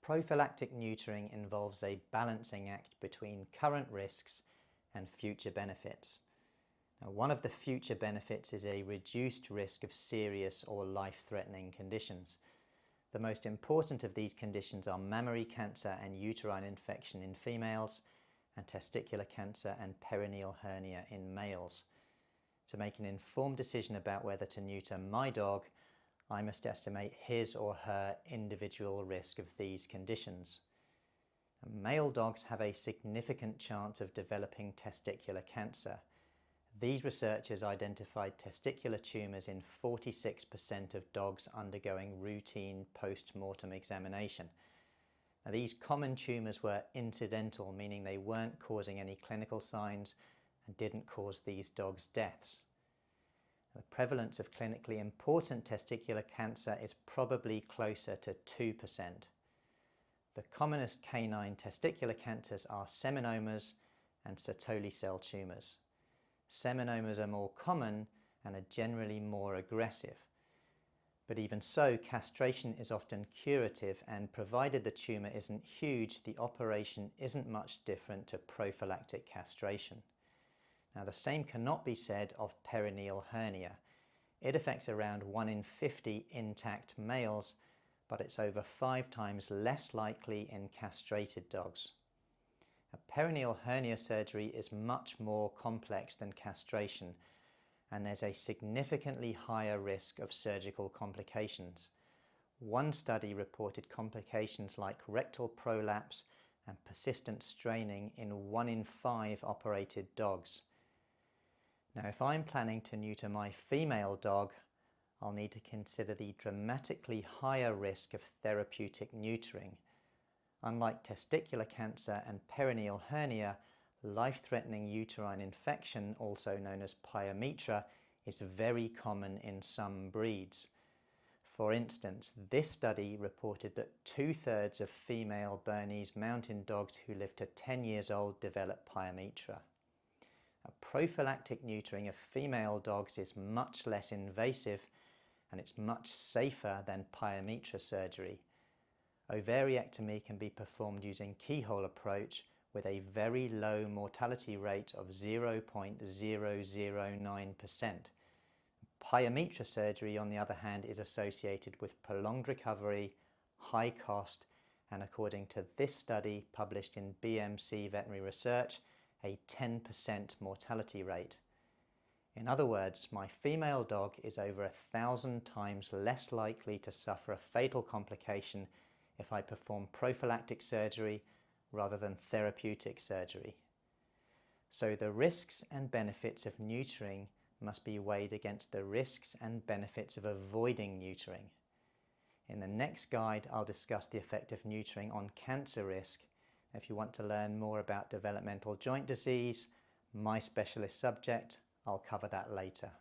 Prophylactic neutering involves a balancing act between current risks and future benefits. Now, one of the future benefits is a reduced risk of serious or life-threatening conditions. The most important of these conditions are mammary cancer and uterine infection in females, and testicular cancer and perineal hernia in males. To make an informed decision about whether to neuter my dog, I must estimate his or her individual risk of these conditions. Male dogs have a significant chance of developing testicular cancer. These researchers identified testicular tumours in 46% of dogs undergoing routine post-mortem examination. Now, these common tumours were incidental, meaning they weren't causing any clinical signs and didn't cause these dogs' deaths. The prevalence of clinically important testicular cancer is probably closer to 2%. The commonest canine testicular cancers are seminomas and Sertoli cell tumours. Seminomas are more common and are generally more aggressive. But even so, castration is often curative, and provided the tumour isn't huge, the operation isn't much different to prophylactic castration. Now, the same cannot be said of perineal hernia. It affects around 1 in 50 intact males, but it's over 5 times less likely in castrated dogs. Now, perineal hernia surgery is much more complex than castration, and there's a significantly higher risk of surgical complications. One study reported complications like rectal prolapse and persistent straining in 1 in 5 operated dogs. Now, if I'm planning to neuter my female dog, I'll need to consider the dramatically higher risk of therapeutic neutering. Unlike testicular cancer and perineal hernia, life-threatening uterine infection, also known as Pyometra, is very common in some breeds. For instance, this study reported that 2/3 of female Bernese mountain dogs who live to 10 years old develop Pyometra. Prophylactic neutering of female dogs is much less invasive, and it's much safer than Pyometra surgery. Ovariectomy can be performed using keyhole approach with a very low mortality rate of 0.009%. Pyometra surgery, on the other hand, is associated with prolonged recovery, high cost, and according to this study published in BMC Veterinary Research, a 10% mortality rate. In other words, my female dog is over 1,000 times less likely to suffer a fatal complication if I perform prophylactic surgery rather than therapeutic surgery. So the risks and benefits of neutering must be weighed against the risks and benefits of avoiding neutering. In the next guide, I'll discuss the effect of neutering on cancer risk. If you want to learn more about developmental joint disease, my specialist subject, I'll cover that later.